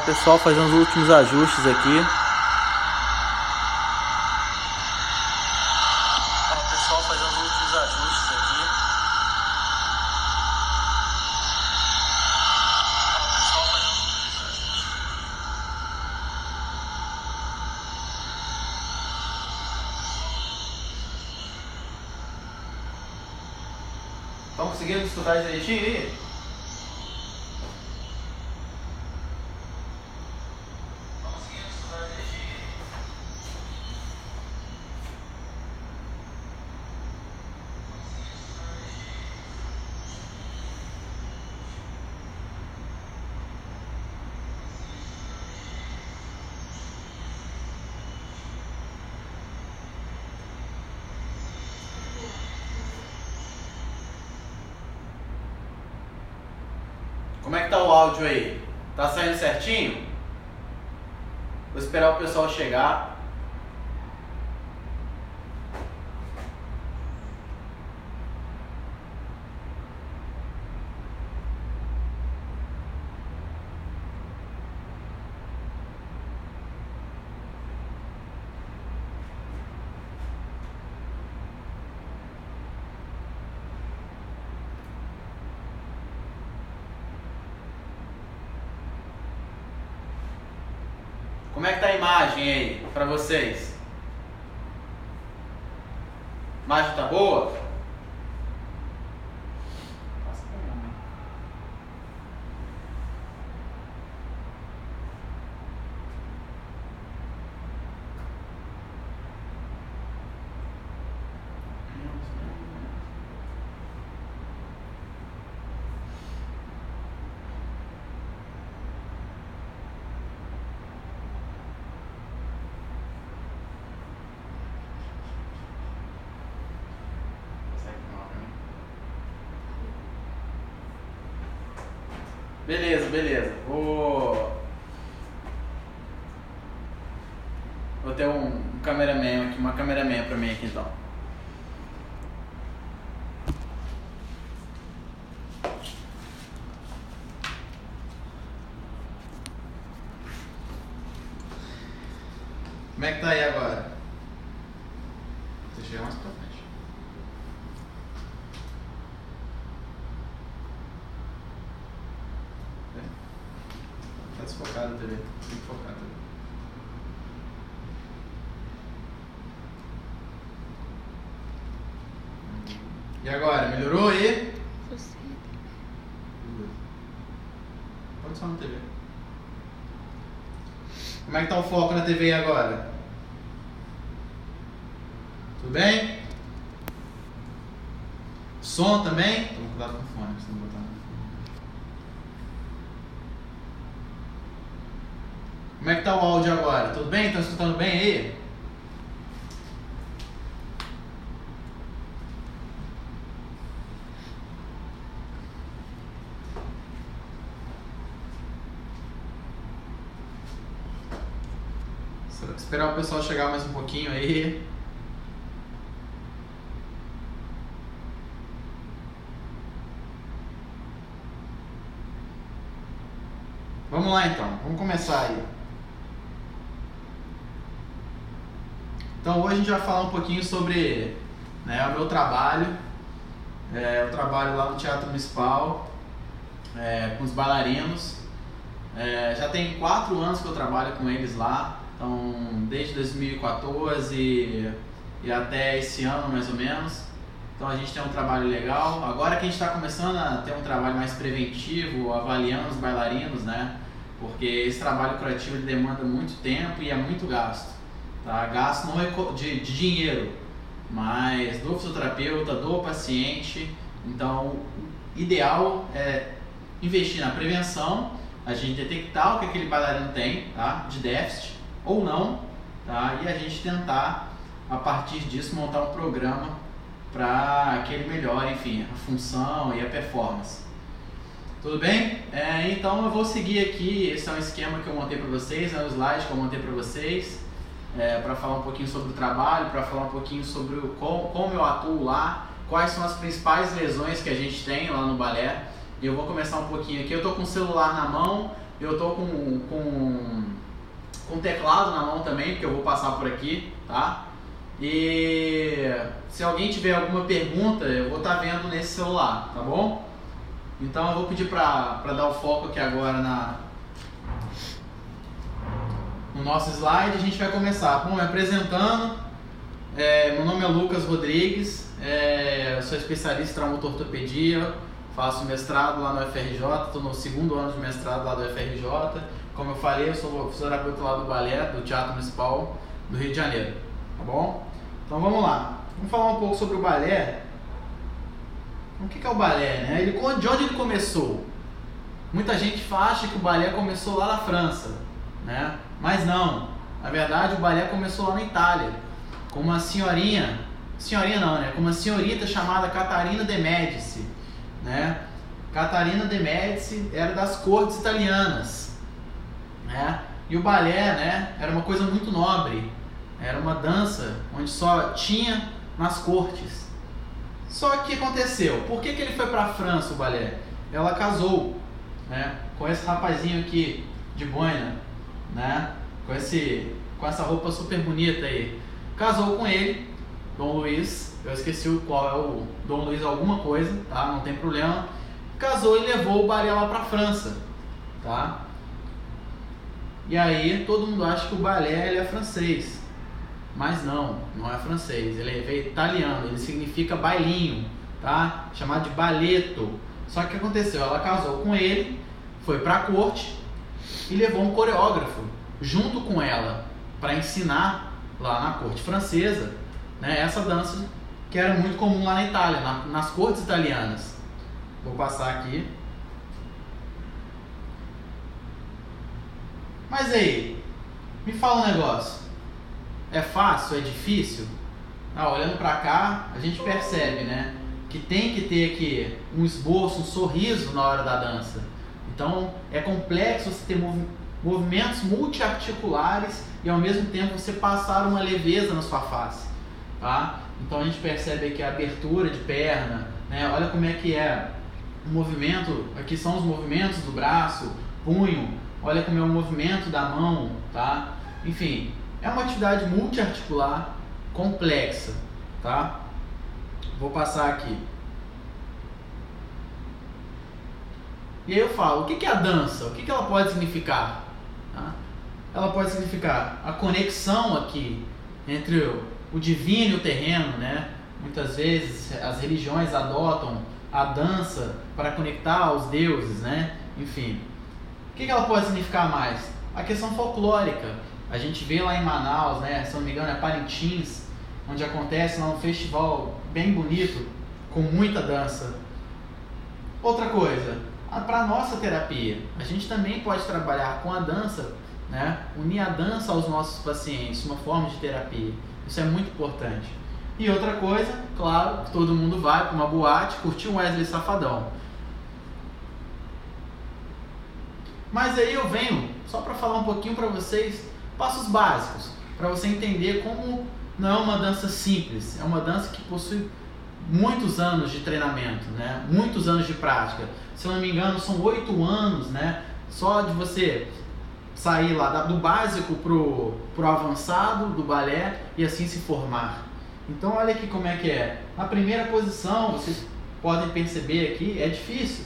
pessoal, fazendo os últimos ajustes aqui. Estão conseguindo escutar direitinho aí? Como é que tá o áudio aí? Tá saindo certinho? Vou esperar o pessoal chegar. Como é que tá a imagem aí pra vocês? A imagem tá boa? Beleza, beleza. Vou ter um cameraman aqui, uma cameraman pra mim aqui então. Como é que tá aí agora? Deixa eu chegar mais pra frente. Tá desfocado a TV. Tem que focar a TV. E agora? Melhorou aí? Pode só na TV. Como é que tá o foco na TV agora? Tudo bem? Som também? Toma cuidado com o fone, pra você não botar no fone. Como é que tá o áudio agora? Tudo bem? Estão escutando bem aí? Esperar o pessoal chegar mais um pouquinho aí. Vamos lá então, vamos começar aí. Então hoje a gente vai falar um pouquinho sobre o meu trabalho. Eu trabalho lá no Teatro Municipal com os bailarinos. Já tem 4 anos que eu trabalho com eles lá. Então, desde 2014 e até esse ano, mais ou menos. Então, a gente tem um trabalho legal. Agora que a gente está começando a ter um trabalho mais preventivo, avaliando os bailarinos, né? Porque esse trabalho curativo ele demanda muito tempo e é muito gasto. Tá? Gasto não é de dinheiro, mas do fisioterapeuta, do paciente. Então, o ideal é investir na prevenção, a gente detectar o que aquele bailarino tem, tá? De déficit ou não, tá? E a gente tentar, a partir disso, montar um programa para que ele melhore, enfim, a função e a performance. Tudo bem? Então eu vou seguir aqui, esse é um esquema que eu montei para vocês, é um slide que eu montei para vocês, para falar um pouquinho sobre o trabalho, para falar um pouquinho sobre como eu atuo lá, quais são as principais lesões que a gente tem lá no balé. E eu vou começar um pouquinho aqui, eu estou com o celular na mão, Eu tô com teclado na mão também, porque eu vou passar por aqui, tá? E se alguém tiver alguma pergunta, eu vou estar vendo nesse celular, tá bom? Então eu vou pedir para dar o foco aqui agora no nosso slide. A gente vai começar. Bom, me apresentando, meu nome é Lucas Rodrigues, eu sou especialista em traumatortopedia, faço mestrado lá no FRJ, estou no 2º ano de mestrado lá do FRJ. Como eu falei, eu sou fisioterapeuta lá do balé, do Teatro Municipal do Rio de Janeiro, tá bom? Então vamos lá, vamos falar um pouco sobre o balé. O que é o balé, né? De onde ele começou? Muita gente acha que o balé começou lá na França, né? Mas não, na verdade o balé começou lá na Itália, com uma com uma senhorita chamada Catarina de Médici, né? Catarina de Médici era das cortes italianas, né? E o balé, né, era uma coisa muito nobre, era uma dança onde só tinha nas cortes. Só que o que aconteceu? Por que ele foi para a França, o balé? Ela casou, né, com esse rapazinho aqui de boina, né, com essa roupa super bonita aí. Casou com ele, Dom Luiz, eu esqueci qual é o Dom Luiz alguma coisa, tá? Não tem problema. Casou e levou o balé lá para a França, tá? E aí todo mundo acha que o balé ele é francês. Mas não é francês, ele veio italiano, ele significa bailinho, tá? Chamado de balletto. Só que o que aconteceu? Ela casou com ele, foi pra corte e levou um coreógrafo junto com ela para ensinar lá na corte francesa, né, essa dança que era muito comum lá na Itália, nas cortes italianas. Vou passar aqui. Mas aí, me fala um negócio. É fácil? É difícil? Olhando pra cá, a gente percebe, né, que tem que ter aqui um esboço, um sorriso na hora da dança. Então, é complexo você ter movimentos multiarticulares e ao mesmo tempo você passar uma leveza na sua face, tá? Então a gente percebe aqui a abertura de perna, né? Olha como é que é o movimento, aqui são os movimentos do braço, punho, olha como é o movimento da mão, tá? Enfim, é uma atividade multiarticular complexa, tá? Vou passar aqui. E aí eu falo, o que é a dança? O que ela pode significar? Tá? Ela pode significar a conexão aqui entre o divino e o terreno, né? Muitas vezes as religiões adotam a dança para conectar aos deuses, né? Enfim, o que ela pode significar mais? A questão folclórica. A gente vê lá em Manaus, né? Se não me engano é Parintins, onde acontece lá um festival bem bonito, com muita dança. Outra coisa, para a nossa terapia, a gente também pode trabalhar com a dança, né? Unir a dança aos nossos pacientes, uma forma de terapia. Isso é muito importante. E outra coisa, claro, todo mundo vai para uma boate curtir um Wesley Safadão. Mas aí eu venho só para falar um pouquinho para vocês, passos básicos, para você entender como não é uma dança simples, é uma dança que possui muitos anos de treinamento, né? Muitos anos de prática. Se eu não me engano, são 8 anos, né? Só de você sair lá do básico pro avançado do balé e assim se formar. Então olha aqui como é que é. A primeira posição, vocês podem perceber aqui, é difícil.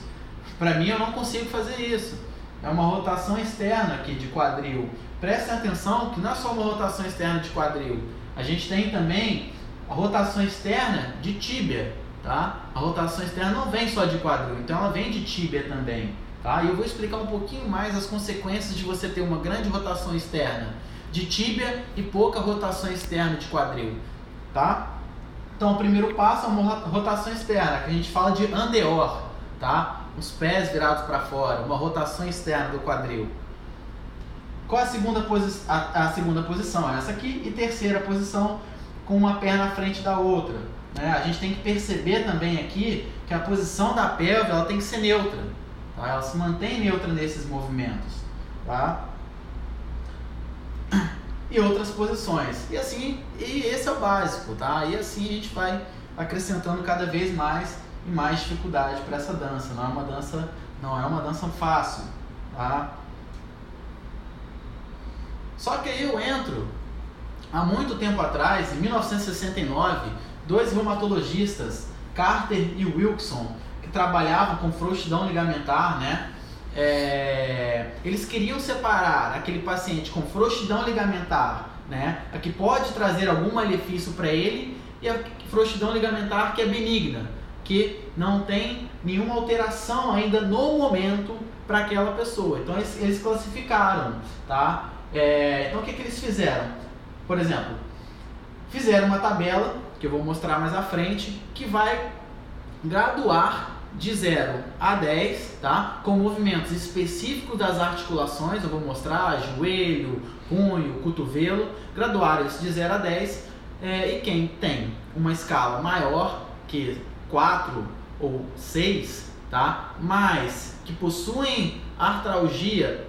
Para mim eu não consigo fazer isso. É uma rotação externa aqui de quadril. Prestem atenção que não é só uma rotação externa de quadril. A gente tem também a rotação externa de tíbia, tá? A rotação externa não vem só de quadril, então ela vem de tíbia também, tá? E eu vou explicar um pouquinho mais as consequências de você ter uma grande rotação externa de tíbia e pouca rotação externa de quadril, tá? Então o primeiro passo é uma rotação externa, que a gente fala de andeor, tá? Os pés virados para fora, uma rotação externa do quadril. Qual é a segunda posição? Essa aqui. E terceira posição, com uma perna à frente da outra, né? A gente tem que perceber também aqui que a posição da pelve ela tem que ser neutra, tá? Ela se mantém neutra nesses movimentos, tá? E outras posições. E assim, esse é o básico, tá? E assim a gente vai acrescentando cada vez mais e mais dificuldade para essa dança. Não é uma dança fácil, tá? Só que aí eu entro, há muito tempo atrás, em 1969, dois reumatologistas, Carter e Wilson, que trabalhavam com frouxidão ligamentar, né? Eles queriam separar aquele paciente com frouxidão ligamentar, né, a que pode trazer algum malefício para ele, e a frouxidão ligamentar que é benigna, que não tem nenhuma alteração ainda no momento para aquela pessoa. Então eles classificaram, tá? Então o que eles fizeram? Por exemplo, fizeram uma tabela, que eu vou mostrar mais à frente, que vai graduar de 0 a 10, tá? Com movimentos específicos das articulações, eu vou mostrar joelho, punho, cotovelo, graduar isso de 0 a 10, e quem tem uma escala maior que 4 ou 6, tá? Mas que possuem artralgia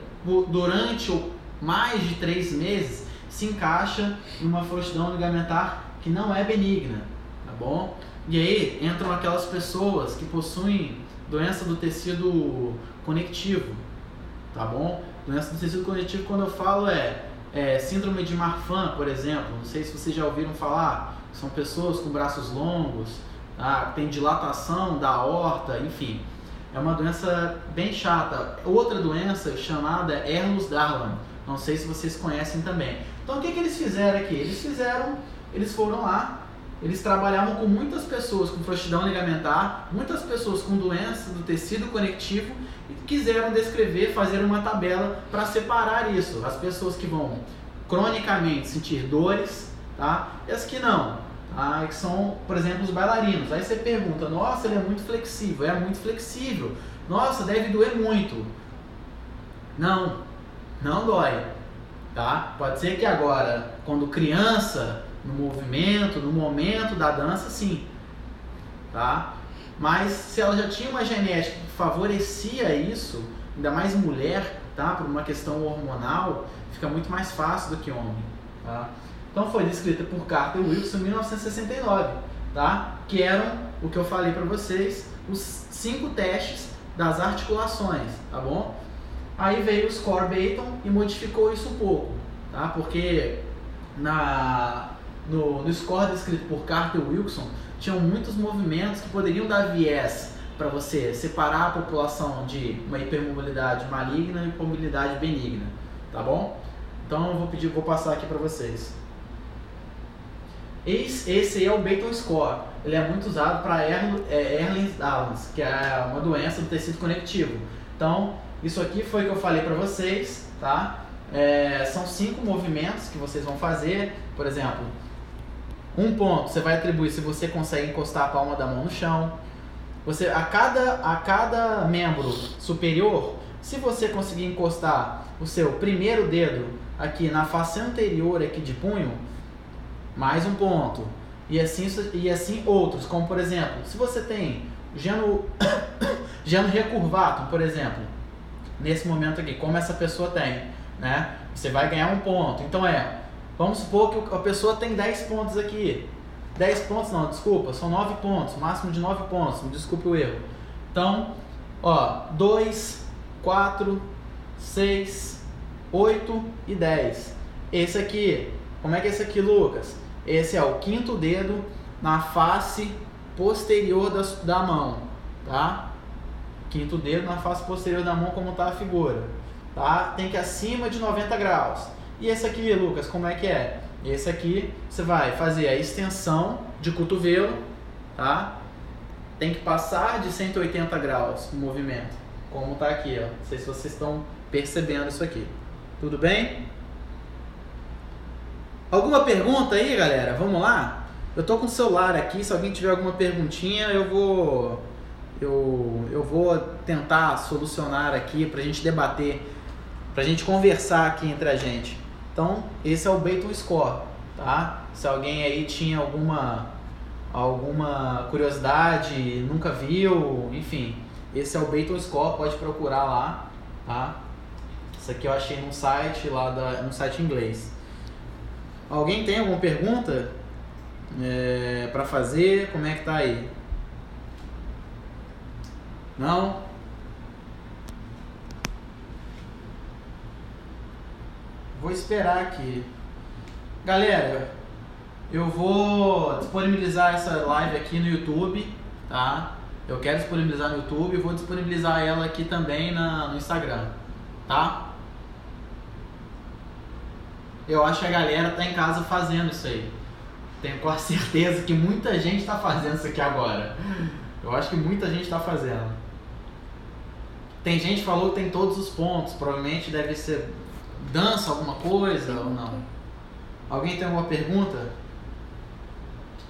durante mais de 3 meses, se encaixa em uma frouxidão ligamentar que não é benigna, tá bom? E aí entram aquelas pessoas que possuem doença do tecido conectivo, tá bom? Doença do tecido conectivo, quando eu falo, síndrome de Marfan, por exemplo. Não sei se vocês já ouviram falar. São pessoas com braços longos, tá? Tem dilatação da aorta, enfim. É uma doença bem chata. Outra doença chamada Ehlers-Danlos. Não sei se vocês conhecem também. Então o que eles fizeram aqui? Eles foram lá, eles trabalhavam com muitas pessoas com frouxidão ligamentar, muitas pessoas com doença do tecido conectivo, e quiseram descrever, fazer uma tabela para separar isso. As pessoas que vão cronicamente sentir dores, tá? E as que não, tá? Que são, por exemplo, os bailarinos. Aí você pergunta, nossa, ele é muito flexível. É muito flexível. Nossa, deve doer muito. Não dói, tá? Pode ser que agora, quando criança, no movimento, no momento da dança, sim, tá? Mas se ela já tinha uma genética que favorecia isso, ainda mais mulher, tá? Por uma questão hormonal, fica muito mais fácil do que homem, tá? Então foi descrita por Carter e Wilson em 1969, tá? Que eram o que eu falei para vocês, os 5 testes das articulações, tá bom? Aí veio o Score Baton e modificou isso um pouco, tá? Porque no score descrito por Carter e Wilson, tinham muitos movimentos que poderiam dar viés para você separar a população de uma hipermobilidade maligna e hipermobilidade benigna, tá bom? Então eu vou passar aqui para vocês. Esse aí é o Baton Score. Ele é muito usado para Ehlers-Danlos, que é uma doença do tecido conectivo. Então, isso aqui foi o que eu falei para vocês, tá? São 5 movimentos que vocês vão fazer. Por exemplo, 1 ponto você vai atribuir se você consegue encostar a palma da mão no chão. A cada membro superior, se você conseguir encostar o seu primeiro dedo aqui na face anterior aqui de punho, mais 1 ponto. E assim outros, como por exemplo, se você tem geno recurvatum, por exemplo, nesse momento aqui, como essa pessoa tem, né? Você vai ganhar 1 ponto. Então vamos supor que a pessoa tem 10 pontos aqui. 10 pontos não, desculpa, são 9 pontos, máximo de 9 pontos, me desculpe o erro. Então, 2, 4, 6, 8 e 10. Esse aqui, como é que é esse aqui, Lucas? Esse é o 5º dedo na face posterior da mão, tá? 5º dedo na face posterior da mão, como está a figura, tá? Tem que ir acima de 90 graus. E esse aqui, Lucas, como é que é? Esse aqui, você vai fazer a extensão de cotovelo, tá? Tem que passar de 180 graus o movimento, como está aqui, ó. Não sei se vocês estão percebendo isso aqui. Tudo bem? Alguma pergunta aí, galera? Vamos lá? Eu tô com o celular aqui, se alguém tiver alguma perguntinha, eu vou tentar solucionar aqui pra gente debater, pra gente conversar aqui entre a gente. Então, esse é o Baton Score, tá? Se alguém aí tinha alguma curiosidade, nunca viu, enfim, esse é o Baton Score, pode procurar lá, tá? Isso aqui eu achei num site num site inglês. Alguém tem alguma pergunta para fazer? Como é que tá aí? Não? Vou esperar aqui. Galera, eu vou disponibilizar essa live aqui no YouTube, tá? Eu quero disponibilizar no YouTube e vou disponibilizar ela aqui também no Instagram, tá? Eu acho que a galera tá em casa fazendo isso aí. Tenho quase certeza que muita gente está fazendo isso aqui agora. Eu acho que muita gente está fazendo. Tem gente que falou que tem todos os pontos. Provavelmente deve ser dança, alguma coisa ou não. Alguém tem alguma pergunta?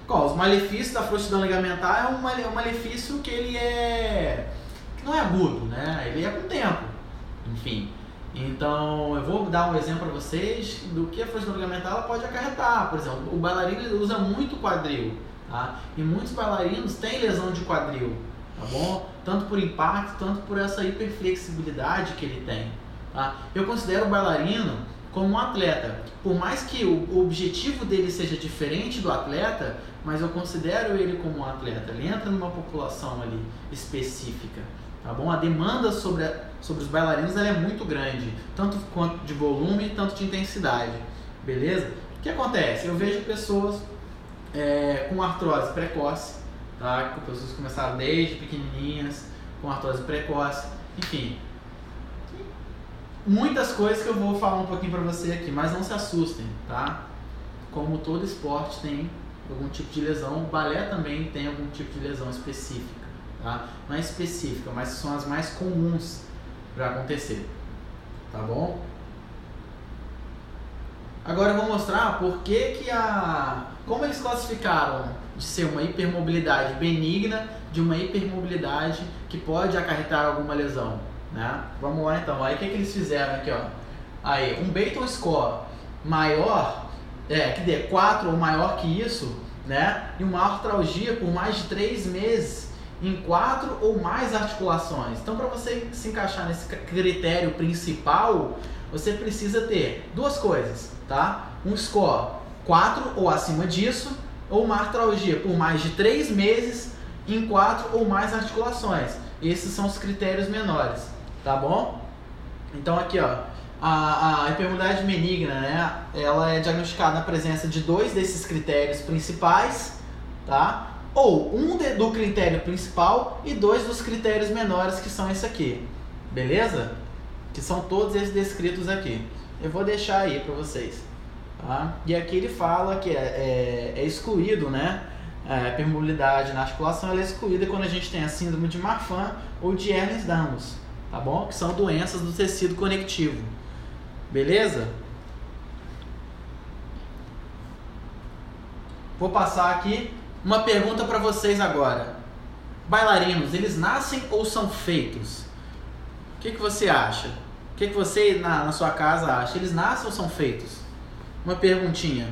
Qual? Os malefícios da frouxidão ligamentar é um malefício que ele que não é agudo, né? Ele é com o tempo. Enfim. Então, eu vou dar um exemplo para vocês do que a frouxidão ligamentar ela pode acarretar. Por exemplo, o bailarino ele usa muito quadril, tá? E muitos bailarinos têm lesão de quadril, tá bom? Tanto por impacto, tanto por essa hiperflexibilidade que ele tem, tá? Eu considero o bailarino como um atleta. Por mais que o objetivo dele seja diferente do atleta, mas eu considero ele como um atleta. Ele entra numa população ali específica. Tá bom? A demanda sobre os bailarinos ela é muito grande, tanto quanto de volume, tanto de intensidade, beleza? O que acontece? Eu vejo pessoas com artrose precoce, tá? Pessoas que começaram desde pequenininhas, com artrose precoce, enfim. Muitas coisas que eu vou falar um pouquinho pra você aqui, mas não se assustem, tá? Como todo esporte tem algum tipo de lesão, o balé também tem algum tipo de lesão específica. Tá? Não é específica, mas são as mais comuns para acontecer, tá bom? Agora eu vou mostrar como eles classificaram de ser uma hipermobilidade benigna de uma hipermobilidade que pode acarretar alguma lesão, né? Vamos lá então. Aí o que eles fizeram aqui, ó? Aí um Beighton Score maior, que dê 4 ou maior que isso, né? E uma artralgia por mais de 3 meses em 4 ou mais articulações. Então, para você se encaixar nesse critério principal, você precisa ter duas coisas, tá? Um score 4 ou acima disso, ou uma artralgia por mais de 3 meses em 4 ou mais articulações. Esses são os critérios menores, tá bom? Então, aqui, ó, a hipermobilidade benigna, né? Ela é diagnosticada na presença de 2 desses critérios principais, tá? Ou um do critério principal e 2 dos critérios menores, que são esse aqui, beleza? Que são todos esses descritos aqui. Eu vou deixar aí para vocês, tá? E aqui ele fala que é excluído, né? A hipermobilidade na articulação ela é excluída quando a gente tem a síndrome de Marfan ou de Ehlers-Danlos, tá bom? Que são doenças do tecido conectivo, beleza? Vou passar aqui. Uma pergunta para vocês agora. Bailarinos, eles nascem ou são feitos? O que você acha? O que você na sua casa acha? Eles nascem ou são feitos? Uma perguntinha.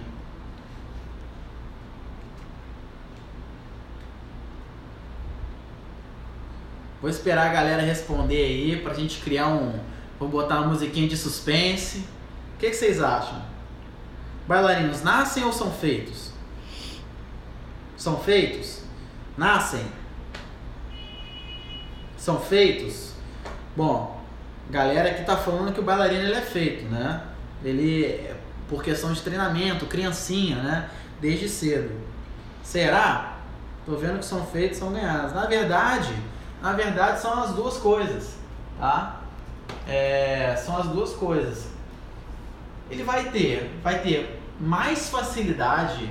Vou esperar a galera responder aí pra gente criar vou botar uma musiquinha de suspense. O que vocês acham? Bailarinos nascem ou são feitos? São feitos? Nascem? São feitos? Bom, galera aqui tá falando que o bailarino ele é feito, né? Ele, por questão de treinamento, criancinha, né? Desde cedo. Será? Tô vendo que são feitos, são ganhados. Na verdade são as duas coisas, tá? São as duas coisas. Ele vai ter mais facilidade,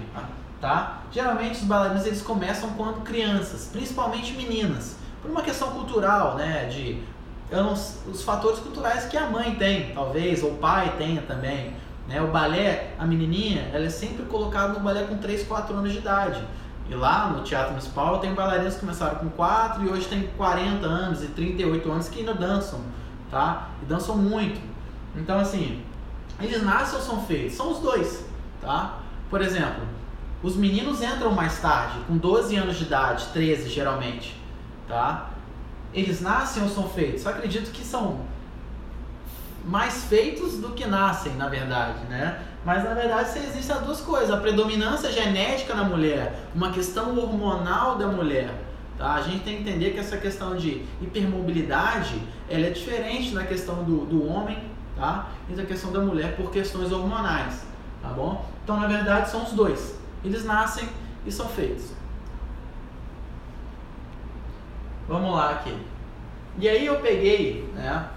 tá? Geralmente os bailarinos eles começam quando crianças, principalmente meninas, por uma questão cultural, né? Os fatores culturais que a mãe tem, talvez, ou o pai tenha também, né? O balé, a menininha, ela é sempre colocada no balé com 3, 4 anos de idade. E lá no Teatro Municipal tem bailarinos que começaram com 4 e hoje tem 40 anos e 38 anos que ainda dançam, tá? E dançam muito. Então, assim, eles nascem ou são feitos? São os dois, tá? Por exemplo, os meninos entram mais tarde, com 12 anos de idade, 13 geralmente, tá? Eles nascem ou são feitos? Eu acredito que são mais feitos do que nascem, na verdade, né? Mas na verdade existem as duas coisas, a predominância genética na mulher, uma questão hormonal da mulher, tá? A gente tem que entender que essa questão de hipermobilidade, ela é diferente da questão do homem, tá? E da questão da mulher por questões hormonais, tá bom? Então, na verdade, são os dois. Eles nascem e são feitos. Vamos lá aqui. E aí eu peguei, né,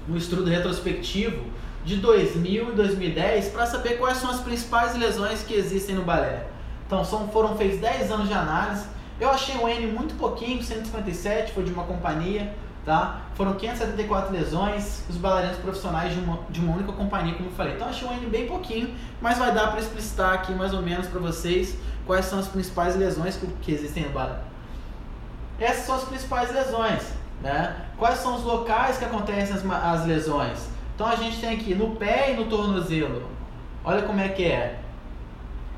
um estudo retrospectivo de 2000 e 2010 para saber quais são as principais lesões que existem no balé. Então foram feitos 10 anos de análise. Eu achei o N muito pouquinho, 157, foi de uma companhia, tá? Foram 574 lesões, os bailarinos profissionais de uma única companhia, como eu falei. Então achei o N bem pouquinho, mas vai dar para explicitar aqui mais ou menos para vocês quais são as principais lesões que existem no balé. Essas são as principais lesões, né? Quais são os locais que acontecem as lesões? Então a gente tem aqui no pé e no tornozelo. Olha como é que é.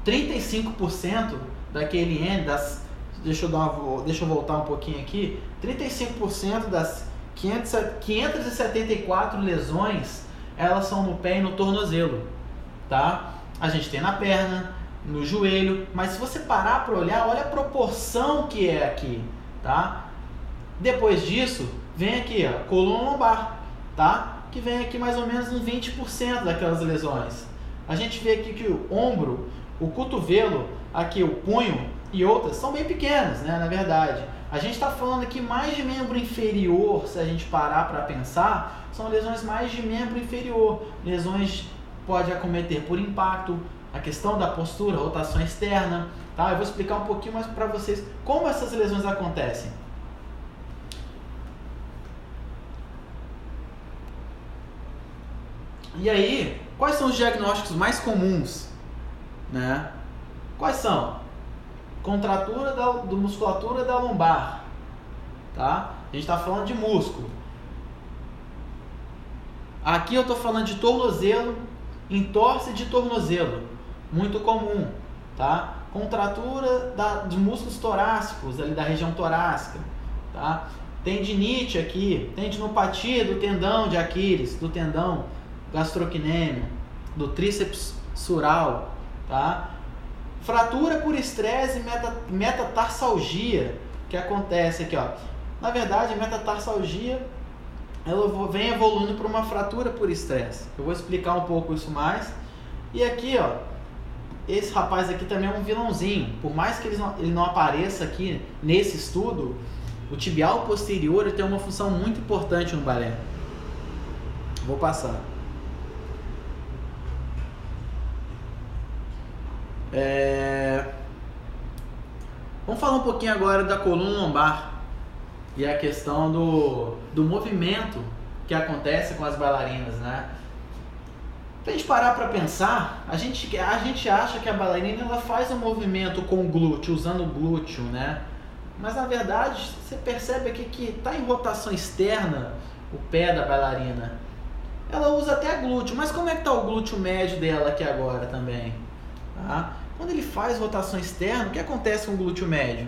35% daquele N, deixa eu voltar um pouquinho aqui. 35% das 574 lesões, elas são no pé e no tornozelo, tá? A gente tem na perna, no joelho, mas se você parar para olhar, olha a proporção que é aqui, tá? Depois disso, vem aqui, ó, coluna lombar, tá? Que vem aqui mais ou menos uns 20% daquelas lesões. A gente vê aqui que o ombro, o cotovelo, aqui o punho e outras são bem pequenas, né? Na verdade, a gente está falando aqui mais de membro inferior. Se a gente parar para pensar, são lesões mais de membro inferior. Lesões pode acometer por impacto, a questão da postura, rotação externa, tá? Eu vou explicar um pouquinho mais para vocês como essas lesões acontecem. E aí, quais são os diagnósticos mais comuns, né? Quais são? Contratura da musculatura da lombar, tá? A gente está falando de músculo. Aqui eu estou falando de tornozelo, entorse de tornozelo, muito comum, tá? Contratura de músculos torácicos, ali da região torácica, tá? Tendinite aqui, tendinopatia do tendão de Aquiles, do tendão gastrocnêmio, do tríceps sural, tá? Fratura por estresse e metatarsalgia, que acontece aqui, ó. Na verdade, a metatarsalgia, ela vem evoluindo para uma fratura por estresse. Eu vou explicar um pouco isso mais. E aqui, ó, esse rapaz aqui também é um vilãozinho. Por mais que ele não apareça aqui nesse estudo, o tibial posterior tem uma função muito importante no balé. Vou passar. Vamos falar um pouquinho agora da coluna lombar e a questão do movimento que acontece com as bailarinas, né? Se a gente parar para pensar, a gente acha que a bailarina ela faz um movimento com o glúteo, usando o glúteo, né? Mas na verdade você percebe aqui que está em rotação externa o pé da bailarina. Ela usa até glúteo, mas como é que está o glúteo médio dela aqui agora também? Tá? Quando ele faz rotação externa, o que acontece com o glúteo médio?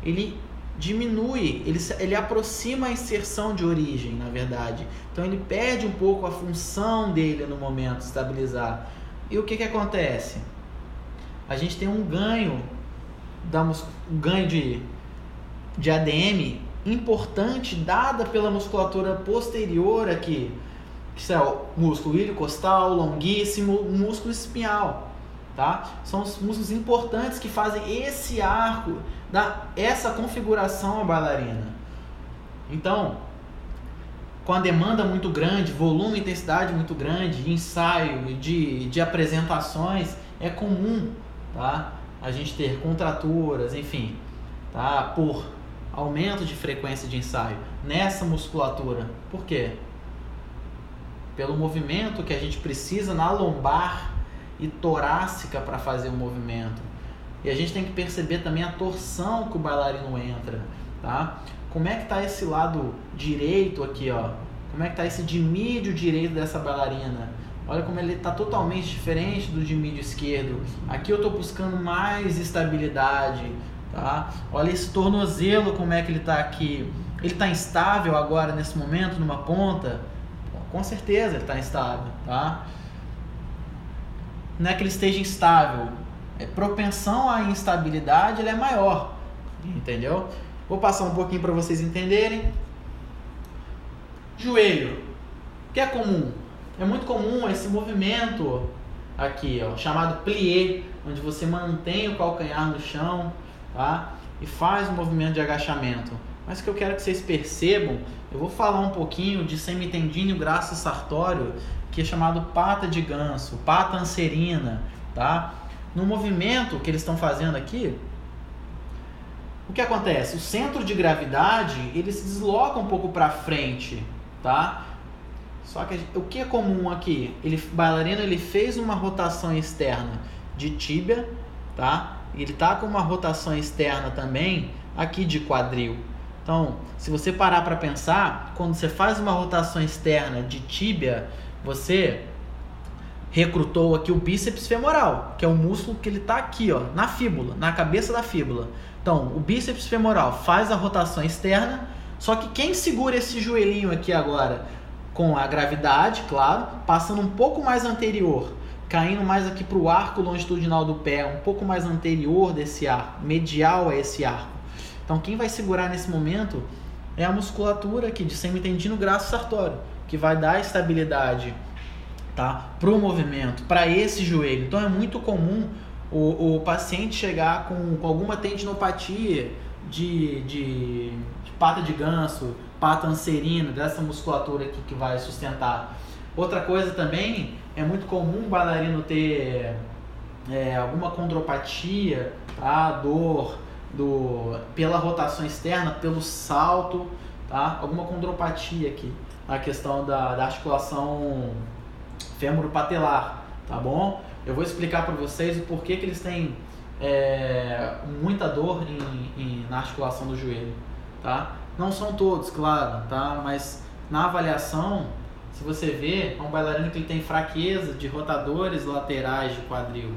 Ele diminui, ele aproxima a inserção de origem, na verdade. Então ele perde um pouco a função dele no momento de estabilizar. E o que acontece? A gente tem um ganho, de ADM importante dada pela musculatura posterior aqui, que é o músculo iliocostal, longuíssimo, o músculo espinhal. Tá? São os músculos importantes que fazem esse arco, essa configuração à bailarina. Então, com a demanda muito grande, volume e intensidade muito grande, de ensaio e de apresentações, é comum, tá? A gente ter contraturas, enfim, tá? Por aumento de frequência de ensaio nessa musculatura. Por quê? Pelo movimento que a gente precisa na lombar e torácica para fazer o movimento. E a gente tem que perceber também a torção que o bailarino entra, tá? Como é que tá esse lado direito aqui, ó? Como é que tá esse dimídio direito dessa bailarina? Olha como ele tá totalmente diferente do dimídio esquerdo. Aqui eu tô buscando mais estabilidade, tá? Olha esse tornozelo, como é que ele tá aqui. Ele tá instável agora, nesse momento, numa ponta? Com certeza ele tá instável, tá? Não é que ele esteja instável, propensão à instabilidade ele é maior, entendeu? Vou passar um pouquinho para vocês entenderem. Joelho, que é comum, é muito comum esse movimento aqui, ó, chamado plié, onde você mantém o calcanhar no chão, tá? E faz um movimento de agachamento. Mas o que eu quero que vocês percebam, eu vou falar um pouquinho de semitendíneo graço sartório, que é chamado pata de ganso, pata anserina, tá? No movimento que eles estão fazendo aqui, o que acontece? O centro de gravidade, ele se desloca um pouco para frente, tá? Só que o que é comum aqui? O bailarino ele fez uma rotação externa de tíbia, tá? Ele tá com uma rotação externa também aqui de quadril. Então, se você parar para pensar, quando você faz uma rotação externa de tíbia, você recrutou aqui o bíceps femoral, que é o músculo que ele tá aqui, ó, na fíbula, na cabeça da fíbula. Então, o bíceps femoral faz a rotação externa, só que quem segura esse joelhinho aqui agora com a gravidade, claro, passando um pouco mais anterior, caindo mais aqui para o arco longitudinal do pé, um pouco mais anterior desse arco, medial a esse arco. Então, quem vai segurar nesse momento é a musculatura aqui de semitendino graço sartório, que vai dar estabilidade, tá, para o movimento, para esse joelho. Então, é muito comum o paciente chegar com alguma tendinopatia de pata de ganso, pata anserina, dessa musculatura aqui que vai sustentar. Outra coisa também, é muito comum o bailarino ter alguma condropatia, tá? Dor pela rotação externa, pelo salto, tá? Alguma condropatia aqui, na questão da articulação fêmuro-patelar, tá bom? Eu vou explicar para vocês o porquê que eles têm muita dor na articulação do joelho, tá? Não são todos, claro, tá? Mas na avaliação, se você vê, é um bailarino que ele tem fraqueza de rotadores laterais de quadril,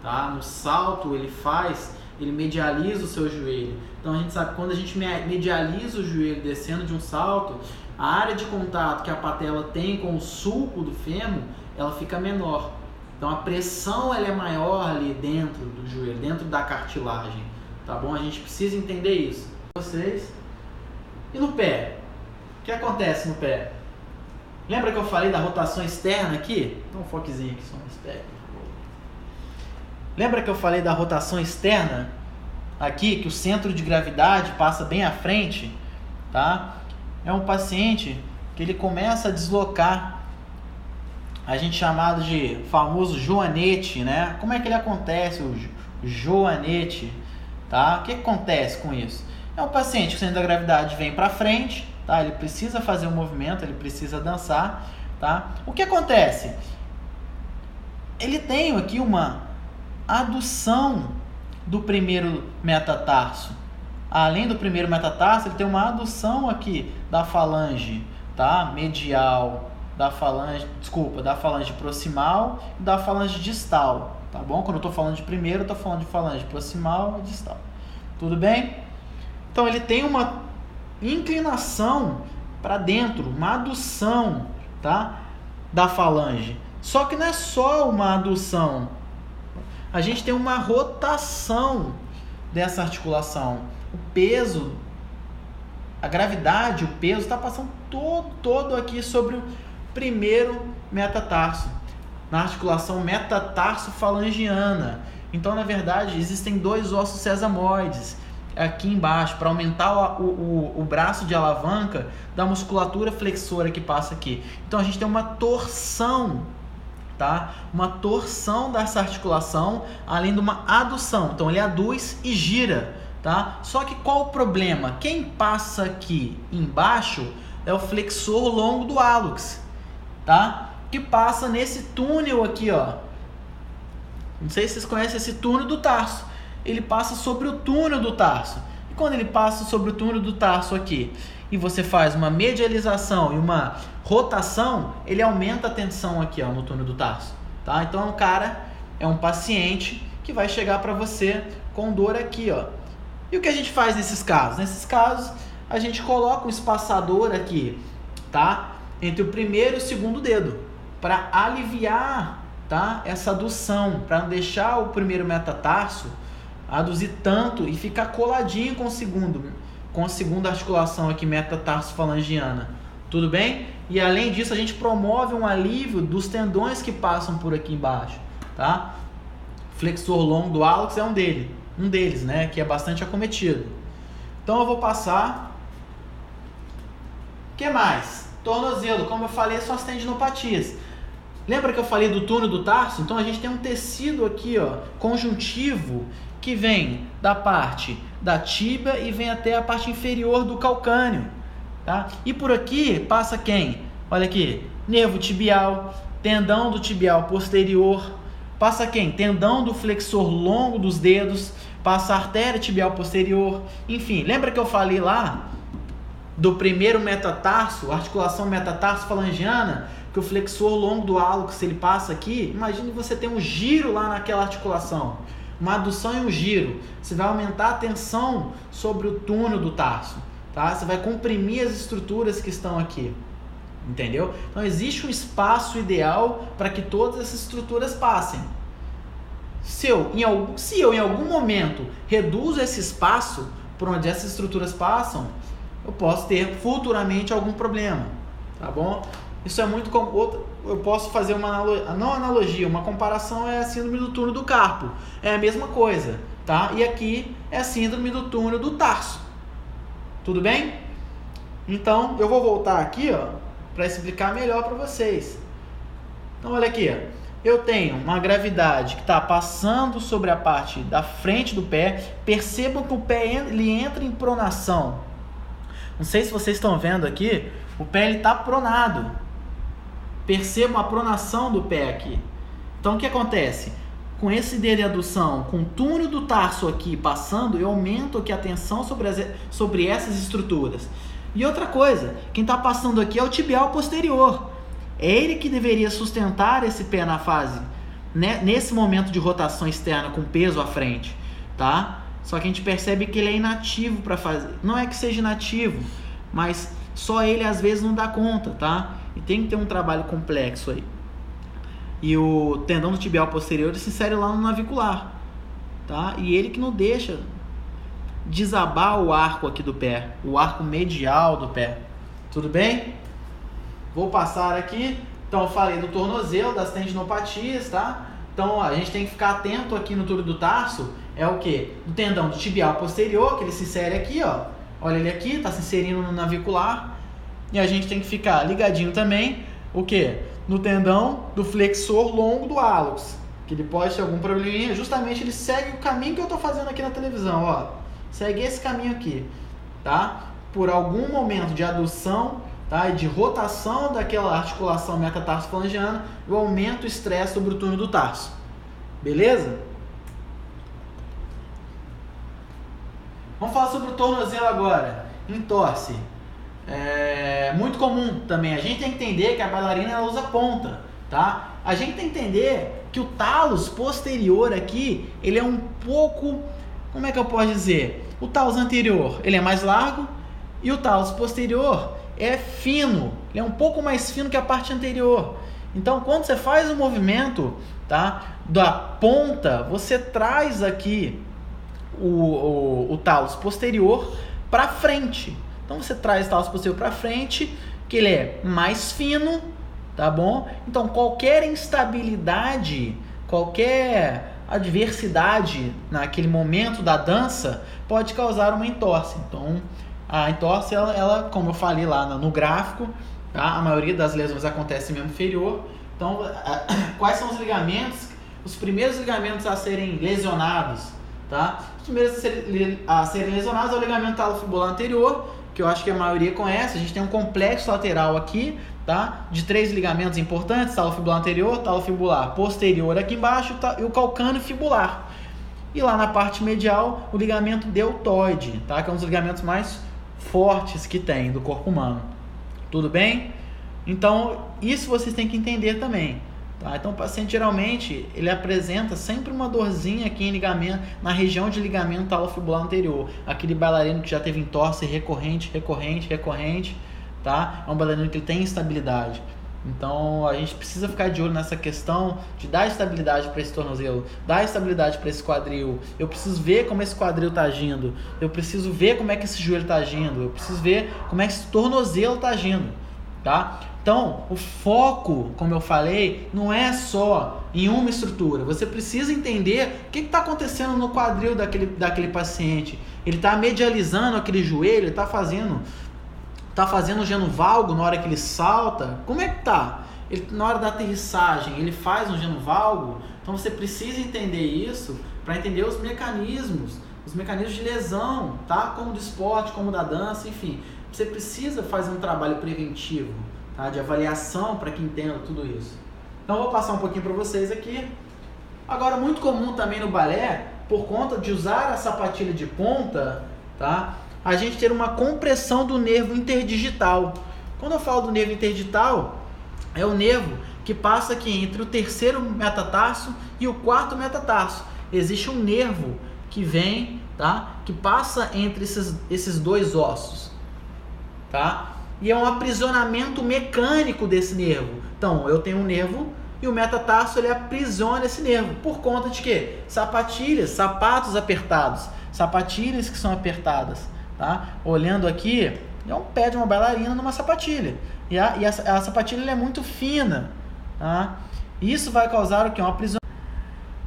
tá? No salto ele medializa o seu joelho. Então a gente sabe que quando a gente medializa o joelho descendo de um salto, a área de contato que a patela tem com o sulco do fêmur, ela fica menor. Então a pressão ela é maior ali dentro do joelho, dentro da cartilagem, tá bom? A gente precisa entender isso. Vocês. E no pé? O que acontece no pé? Lembra que eu falei da rotação externa aqui? Dá um foquezinho aqui só nesse pé. Lembra que eu falei da rotação externa aqui, que o centro de gravidade passa bem à frente, tá? É um paciente que ele começa a deslocar, a gente chamado de famoso joanete, né? Como é que ele acontece, o joanete, tá? O que acontece com isso? É um paciente que o centro da gravidade vem para frente, tá? Ele precisa fazer um movimento, ele precisa dançar, tá? O que acontece? Ele tem aqui uma adução do primeiro metatarso. Além do primeiro metatarso, ele tem uma adução aqui da falange, tá? Medial, da falange proximal e da falange distal, tá bom? Quando eu estou falando de primeiro, eu estou falando de falange proximal e distal. Tudo bem? Então ele tem uma inclinação para dentro, uma adução, tá? Da falange. Só que não é só uma adução. A gente tem uma rotação dessa articulação. O peso, a gravidade, o peso está passando todo aqui sobre o primeiro metatarso, na articulação metatarso-falangiana. Então, na verdade, existem dois ossos sesamoides aqui embaixo, para aumentar o braço de alavanca da musculatura flexora que passa aqui. Então, a gente tem uma torção, tá? Uma torção dessa articulação, além de uma adução. Então, ele aduz e gira, tá? Só que qual o problema? Quem passa aqui embaixo é o flexor longo do hálux, tá? Que passa nesse túnel aqui, ó. Não sei se vocês conhecem esse túnel do tarso. Ele passa sobre o túnel do tarso. E quando ele passa sobre o túnel do tarso aqui, e você faz uma medialização e uma rotação, ele aumenta a tensão aqui, ó, no túnel do tarso, tá? Então é um paciente que vai chegar para você com dor aqui, ó. E o que a gente faz nesses casos? Nesses casos, a gente coloca um espaçador aqui, tá? Entre o primeiro e o segundo dedo, para aliviar, tá? Essa adução, para não deixar o primeiro metatarso aduzir tanto e ficar coladinho com a segunda articulação aqui metatarso-falangiana. Tudo bem? E além disso, a gente promove um alívio dos tendões que passam por aqui embaixo, tá? Flexor longo do hálux é um deles, né? Que é bastante acometido. Então eu vou passar. O que mais? Tornozelo, como eu falei, são as tendinopatias. Lembra que eu falei do túnel do tarso? Então a gente tem um tecido aqui, ó, conjuntivo, que vem da parte da tíbia e vem até a parte inferior do calcâneo, tá? E por aqui passa quem? Olha aqui, nervo tibial, tendão do tibial posterior, passa quem? Tendão do flexor longo dos dedos, passa a artéria tibial posterior, enfim, lembra que eu falei lá do primeiro metatarso, articulação metatarso-falangiana, que o flexor longo do hálux, ele passa aqui, imagine você ter um giro lá naquela articulação, uma adução e um giro, você vai aumentar a tensão sobre o túnel do tarso, tá? Você vai comprimir as estruturas que estão aqui, entendeu? Então existe um espaço ideal para que todas essas estruturas passem. Se eu em algum momento reduzo esse espaço por onde essas estruturas passam, eu posso ter futuramente algum problema, tá bom? Isso é muito como eu posso fazer uma uma comparação, é a síndrome do túnel do carpo, é a mesma coisa, tá? E aqui é a síndrome do túnel do tarso, tudo bem? Então eu vou voltar aqui, ó, para explicar melhor para vocês. Então olha aqui, ó. Eu tenho uma gravidade que está passando sobre a parte da frente do pé. Percebam que o pé ele entra em pronação. Não sei se vocês estão vendo aqui, o pé está pronado. Percebam a pronação do pé aqui. Então o que acontece? Com esse dedo de adução, com o túnel do tarso aqui passando, eu aumento aqui a tensão sobre essas estruturas. E outra coisa, quem está passando aqui é o tibial posterior. É ele que deveria sustentar esse pé na fase, né, nesse momento de rotação externa com peso à frente, tá? Só que a gente percebe que ele é inativo para fazer. Não é que seja inativo, mas só ele às vezes não dá conta, tá? E tem que ter um trabalho complexo aí. E o tendão do tibial posterior ele se insere lá no navicular, tá? E ele que não deixa desabar o arco aqui do pé, o arco medial do pé. Tudo bem? Vou passar aqui. Então eu falei do tornozelo, das tendinopatias, tá? Então a gente tem que ficar atento aqui no túnel do tarso. É o que? Do tendão do tibial posterior, que ele se insere aqui, ó. Olha ele aqui, tá se inserindo no navicular. E a gente tem que ficar ligadinho também, o que? No tendão do flexor longo do hálux, que ele pode ter algum probleminha. Justamente ele segue o caminho que eu tô fazendo aqui na televisão, ó. Segue esse caminho aqui, tá? Por algum momento de adução, tá, de rotação daquela articulação metatarso-falangiana, eu aumento o estresse sobre o túnel do tarso. Beleza? Vamos falar sobre o tornozelo agora. Entorse. É muito comum também. A gente tem que entender que a bailarina ela usa ponta, tá? A gente tem que entender que o talos posterior aqui, ele é um pouco, como é que eu posso dizer? O talos anterior, ele é mais largo e o talos posterior é fino, ele é um pouco mais fino que a parte anterior. Então, quando você faz o movimento, tá, da ponta, você traz aqui o talos posterior para frente. Então, você traz o talos posterior para frente, que ele é mais fino, tá bom? Então, qualquer instabilidade, qualquer adversidade naquele momento da dança pode causar uma entorse. Então, a entorse, ela, como eu falei lá no gráfico, tá? A maioria das lesões acontece em membro inferior. Então, quais são os ligamentos? Os primeiros ligamentos a serem lesionados, tá? Os primeiros a serem lesionados é o ligamento talofibular anterior, que eu acho que a maioria conhece. A gente tem um complexo lateral aqui, tá? De 3 ligamentos importantes: talofibular anterior, talofibular posterior aqui embaixo e o calcâneo fibular. E lá na parte medial, o ligamento deltoide, tá? Que é um dos ligamentos mais fortes que tem do corpo humano. Tudo bem? Então, isso vocês têm que entender também, tá? Então, o paciente geralmente ele apresenta sempre uma dorzinha aqui em ligamento, na região de ligamento talofibular anterior. Aquele bailarino que já teve entorse recorrente, tá? É um bailarino que ele tem instabilidade. Então, a gente precisa ficar de olho nessa questão de dar estabilidade para esse tornozelo, dar estabilidade para esse quadril. Eu preciso ver como esse quadril está agindo, eu preciso ver como é que esse joelho está agindo, eu preciso ver como é que esse tornozelo está agindo, tá? Então, o foco, como eu falei, não é só em uma estrutura. Você precisa entender o que está acontecendo no quadril daquele paciente. Ele está medializando aquele joelho, ele está fazendo o genovalgo na hora que ele salta. Como é que tá? Na hora da aterrissagem, ele faz um genovalgo. Então, você precisa entender isso para entender os mecanismos de lesão, tá? Como do esporte, como da dança, enfim. Você precisa fazer um trabalho preventivo, tá? De avaliação para que entenda tudo isso. Então, eu vou passar um pouquinho para vocês aqui. Agora, muito comum também no balé, por conta de usar a sapatilha de ponta, tá? A gente ter uma compressão do nervo interdigital. Quando eu falo do nervo interdigital, é o nervo que passa aqui entre o terceiro metatarso e o quarto metatarso. Existe um nervo que vem, tá? Que passa entre esses dois ossos, tá? E é um aprisionamento mecânico desse nervo. Então, eu tenho um nervo e o metatarso ele aprisiona esse nervo. Por conta de quê? Sapatilhas, sapatos apertados. Sapatilhas que são apertadas, tá? Olhando aqui, é um pé de uma bailarina numa sapatilha. E a sapatilha é muito fina, tá? Isso vai causar o quê? Um aprisionamento.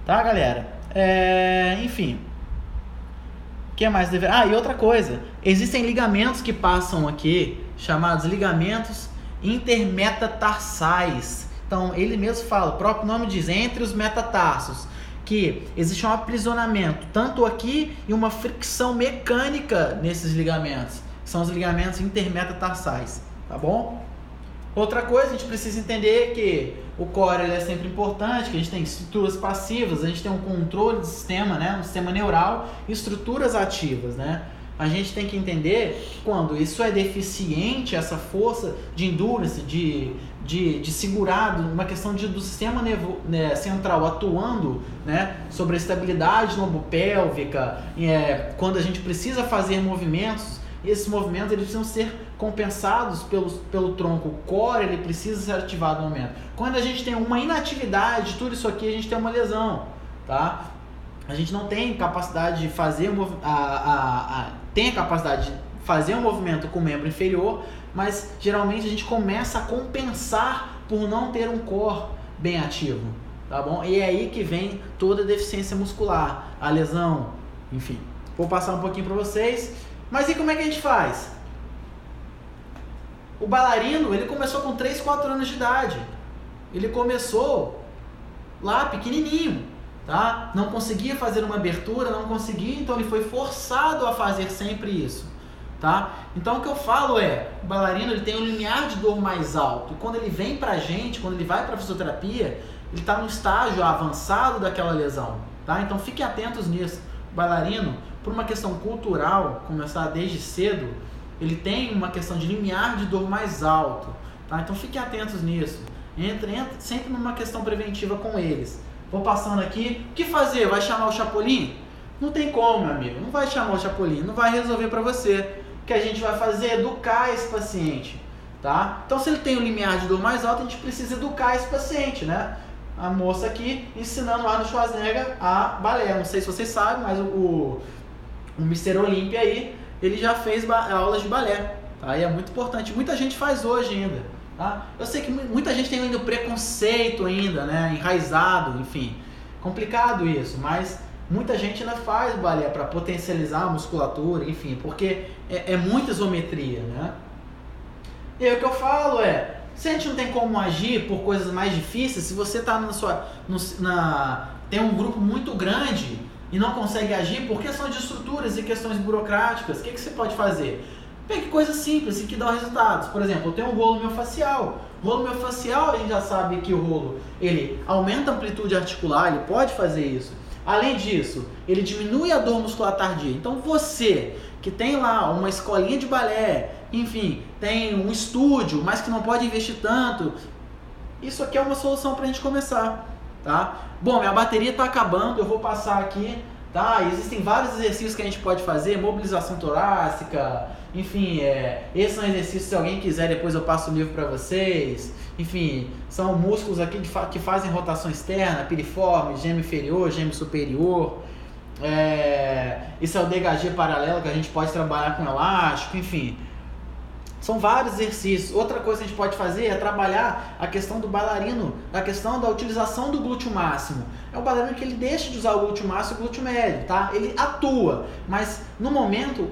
Tá, galera? Enfim. O que mais deve... e outra coisa. Existem ligamentos que passam aqui, chamados ligamentos intermetatarsais. Então, ele mesmo fala, o próprio nome diz, entre os metatarsos, que existe um aprisionamento, tanto aqui e uma fricção mecânica nesses ligamentos. São os ligamentos intermetatarsais, tá bom? Outra coisa, a gente precisa entender que o core ele é sempre importante, que a gente tem estruturas passivas, a gente tem um controle do sistema, né? Um sistema neural e estruturas ativas, né? A gente tem que entender que quando isso é deficiente, essa força de endurance, de segurar, uma questão do sistema central atuando, né, sobre a estabilidade lombopélvica, quando a gente precisa fazer movimentos, esses movimentos eles precisam ser compensados pelo tronco. O core ele precisa ser ativado no momento. Quando a gente tem uma inatividade, tudo isso aqui, a gente tem uma lesão, tá? A gente não tem capacidade de fazer tem a capacidade de fazer um movimento com o membro inferior, mas geralmente a gente começa a compensar por não ter um core bem ativo, tá bom? E é aí que vem toda a deficiência muscular, a lesão, enfim. Vou passar um pouquinho para vocês. Mas e como é que a gente faz? O bailarino, ele começou com 3, 4 anos de idade. Ele começou lá pequenininho, tá? Não conseguia fazer uma abertura, não conseguia, então ele foi forçado a fazer sempre isso, tá? Então o que eu falo o bailarino ele tem um limiar de dor mais alto. E quando ele vem pra gente, quando ele vai pra fisioterapia, ele está no estágio avançado daquela lesão, tá? Então fiquem atentos nisso. O bailarino, por uma questão cultural, começar desde cedo, ele tem uma questão de limiar de dor mais alto, tá? Então fiquem atentos nisso. Entre sempre numa questão preventiva com eles. Vou passando aqui. O que fazer? Vai chamar o Chapolin? Não tem como, meu amigo. Não vai chamar o Chapolin. Não vai resolver para você. O que a gente vai fazer é educar esse paciente, tá? Então, se ele tem um limiar de dor mais alto, a gente precisa educar esse paciente, né? A moça aqui ensinando o Arnold Schwarzenegger a balé. Não sei se vocês sabem, mas o Mr. Olympia aí, ele já fez aulas de balé, tá? E é muito importante. Muita gente faz hoje ainda, tá? Eu sei que muita gente tem ainda o preconceito ainda, né? Enraizado, enfim. Complicado isso, mas muita gente ainda faz balé para potencializar a musculatura, enfim, porque é muita isometria, né? E aí o que eu falo se a gente não tem como agir por coisas mais difíceis, se você está tem um grupo muito grande e não consegue agir por questões de estruturas e questões burocráticas, o que você pode fazer? Pegue coisas simples e que dão resultados. Por exemplo, eu tenho um rolo miofascial. Rolo miofascial, a gente já sabe que o rolo ele aumenta a amplitude articular, ele pode fazer isso. Além disso, ele diminui a dor muscular tardia. Então você que tem lá uma escolinha de balé, enfim, tem um estúdio, mas que não pode investir tanto, isso aqui é uma solução para a gente começar, tá? Bom, minha bateria está acabando, eu vou passar aqui, tá? Existem vários exercícios que a gente pode fazer, mobilização torácica, enfim, esses são exercícios, se alguém quiser, depois eu passo o livro para vocês. Enfim, são músculos aqui que fazem rotação externa, piriforme, gêmeo inferior, gêmeo superior. Esse é o DHG paralelo, que a gente pode trabalhar com elástico, enfim. São vários exercícios. Outra coisa que a gente pode fazer é trabalhar a questão do bailarino, a questão da utilização do glúteo máximo. É o bailarino que ele deixa de usar o glúteo máximo e o glúteo médio, tá? Ele atua, mas no momento,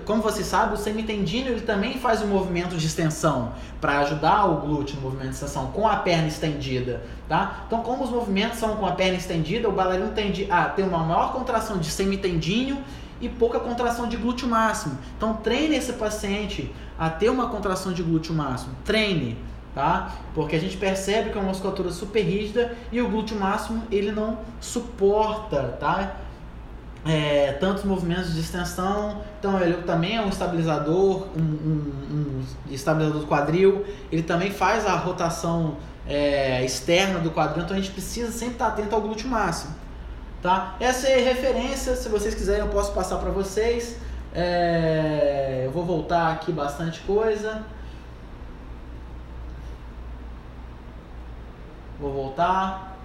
como você sabe, o semitendino ele também faz um movimento de extensão para ajudar o glúteo no movimento de extensão com a perna estendida, tá? Então, como os movimentos são com a perna estendida, o bailarino tende a ter uma maior contração de semitendíneo e pouca contração de glúteo máximo. Então, treine esse paciente a ter uma contração de glúteo máximo. Treine, tá? Porque a gente percebe que é uma musculatura super rígida e o glúteo máximo ele não suporta, tá? Tantos movimentos de extensão. Então ele também é um estabilizador, um estabilizador do quadril. Ele também faz a rotação externa do quadril. Então a gente precisa sempre estar atento ao glúteo máximo, tá? Essa é a referência. Se vocês quiserem eu posso passar para vocês. Eu vou voltar aqui bastante coisa. Vou voltar.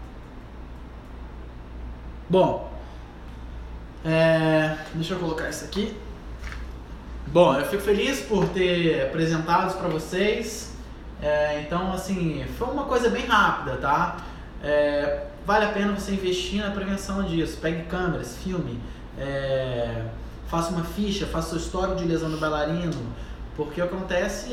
Bom, deixa eu colocar isso aqui. Bom, eu fico feliz por ter apresentado isso para vocês. Então, assim, foi uma coisa bem rápida, tá? Vale a pena você investir na prevenção disso. Pegue câmeras, filme, faça uma ficha, faça seu histórico de lesão do bailarino. Porque o que acontece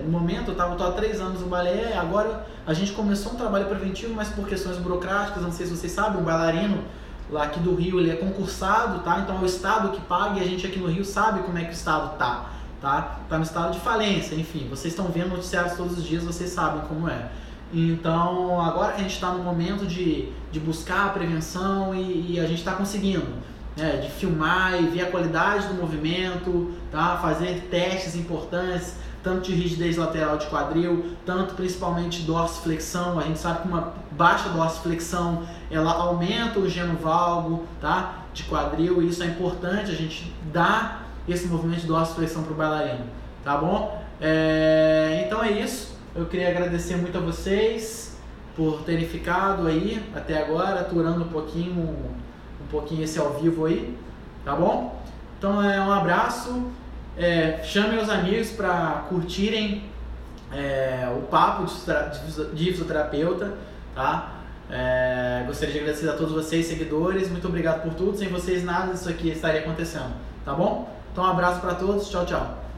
no momento, eu tô há 3 anos no balé, agora a gente começou um trabalho preventivo, mas por questões burocráticas, não sei se vocês sabem, um bailarino lá aqui do Rio, ele é concursado, tá? Então é o Estado que paga e a gente aqui no Rio sabe como é que o Estado tá? Tá no estado de falência, enfim, vocês estão vendo noticiários todos os dias, vocês sabem como é. Então, agora que a gente está no momento de buscar a prevenção e a gente está conseguindo, de filmar e ver a qualidade do movimento, tá? Fazer testes importantes, tanto de rigidez lateral de quadril, tanto principalmente dorsiflexão. A gente sabe que uma baixa dorsiflexão ela aumenta o geno valgo, tá? De quadril, e isso é importante, a gente dá esse movimento de dorsiflexão para o bailarino, tá bom? Então é isso, eu queria agradecer muito a vocês por terem ficado aí até agora, aturando um pouquinho esse ao vivo aí, tá bom? Então um abraço, chamem os amigos para curtirem o papo de fisioterapeuta, tá? Gostaria de agradecer a todos vocês, seguidores, muito obrigado por tudo, sem vocês nada disso aqui estaria acontecendo, tá bom? Então um abraço para todos, tchau, tchau.